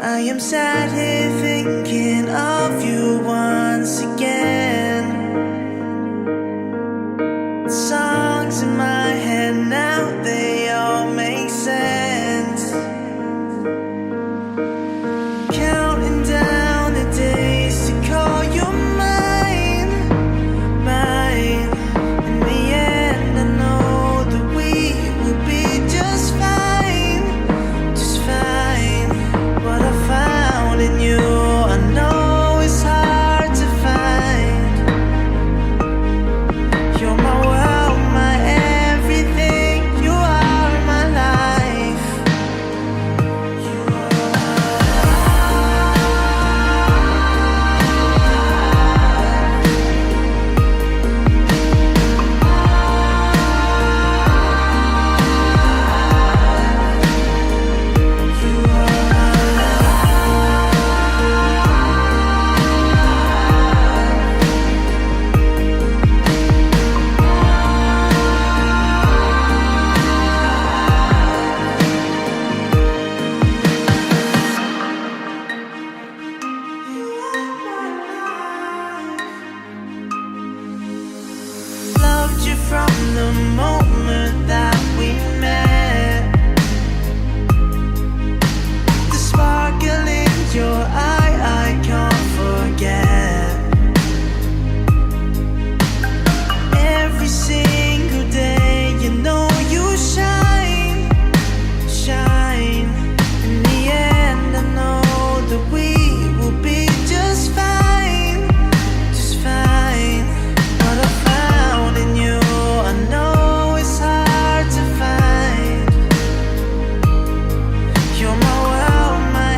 I am sat here thinking of you once again. Songs in my head now, they all make sense. Counting down the days to call you mine, mine. In the end, I know that we will be just fine, just fine. What I found in you, I know it's hard to find. You're my world, my everything. You are my life. You are loved you from the moment that we met. The sparkle in your eye, I can't forget. Every single day, you know you shine, shine. In the end, I know that we will be just fine, just fine. What I found in you, I know it's hard to find. You're my world, my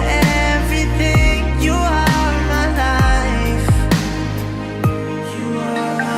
everything. You are my life. You are my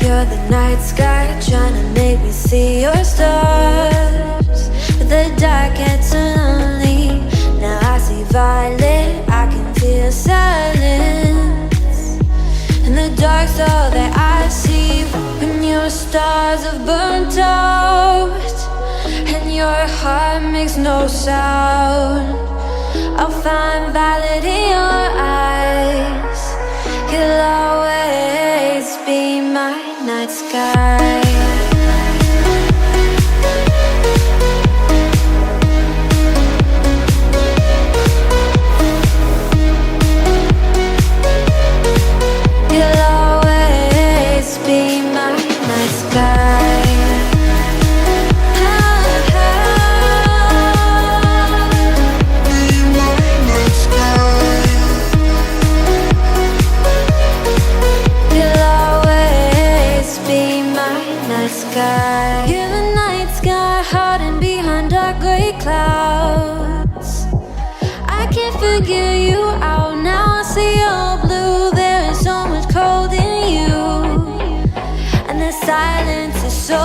You're the night sky, trying to make me see your stars. But the dark gets too lonely. Now I see violet, I can feel silence. In the dark's all that I see. When your stars have burnt out and your heart makes no sound, I'll find violet in your eyes. You'll always be my night sky. You'll always be my night sky. You're the night sky, hiding behind dark gray clouds. I can't figure you out now. I see your blue. There is so much cold in you, and the silence is so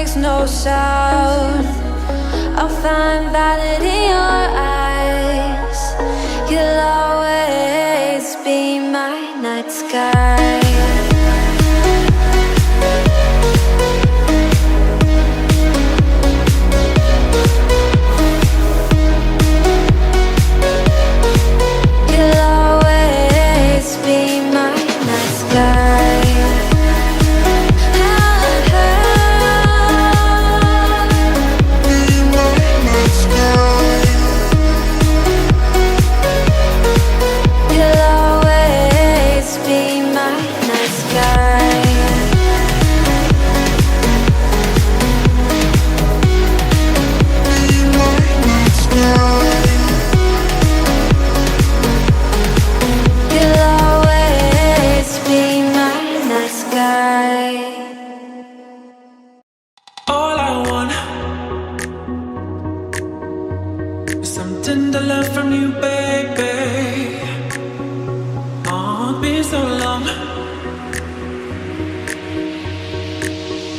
makes no sound. I'll find valid in your eyes. You'll always be my night sky.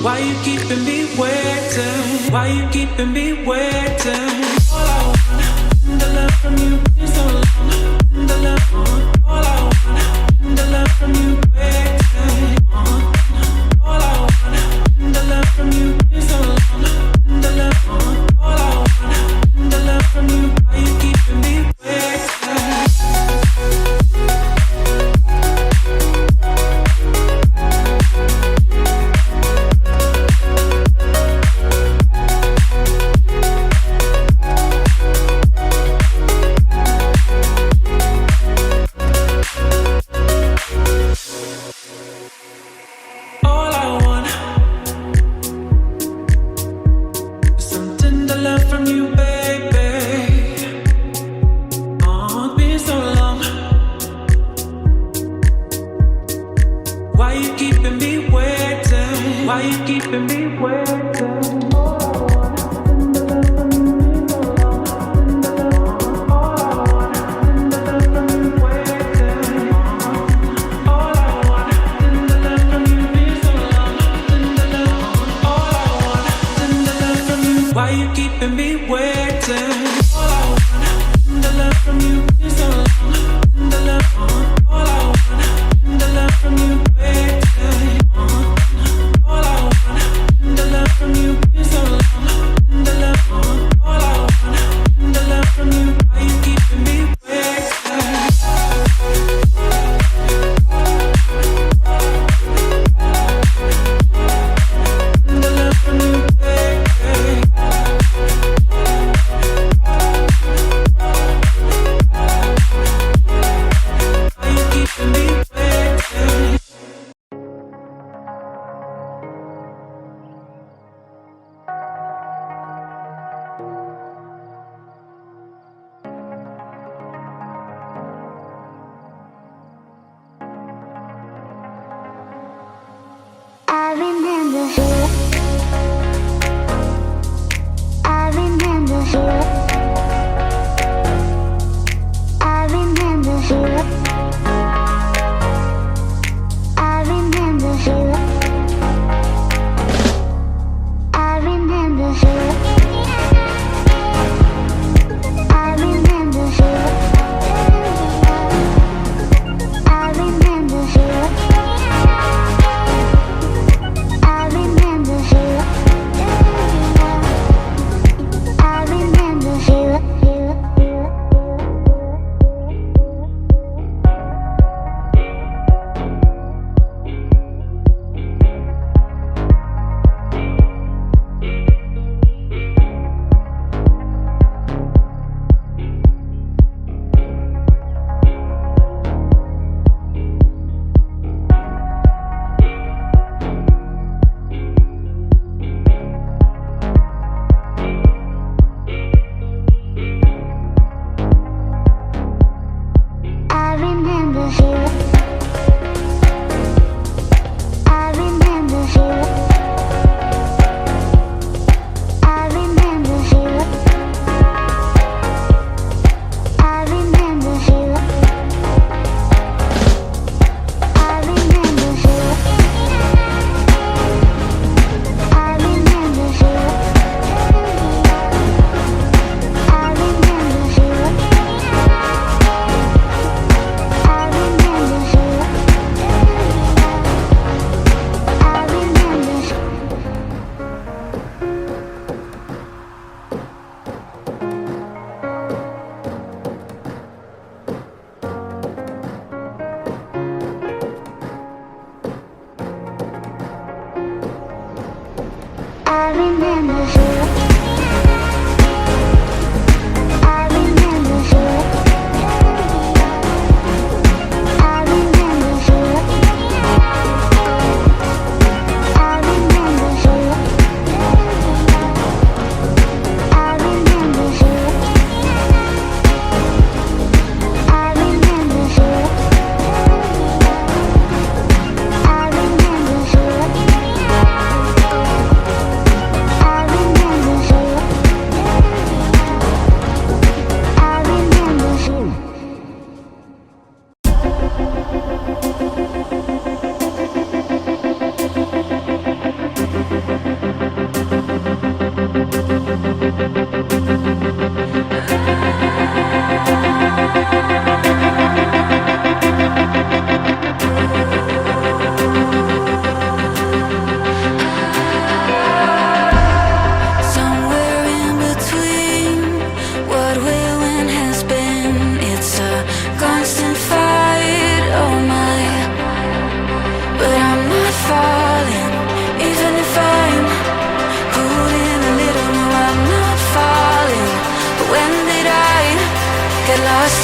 Why you keeping me waiting? Why you keeping me waiting? All I want, the love from you been so long. The love, all I want, the love from you waiting. All I want, the love from you been so long. The love, all I want, the love from you. Why you keeping me waiting? I remember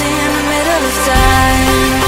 in the middle of time.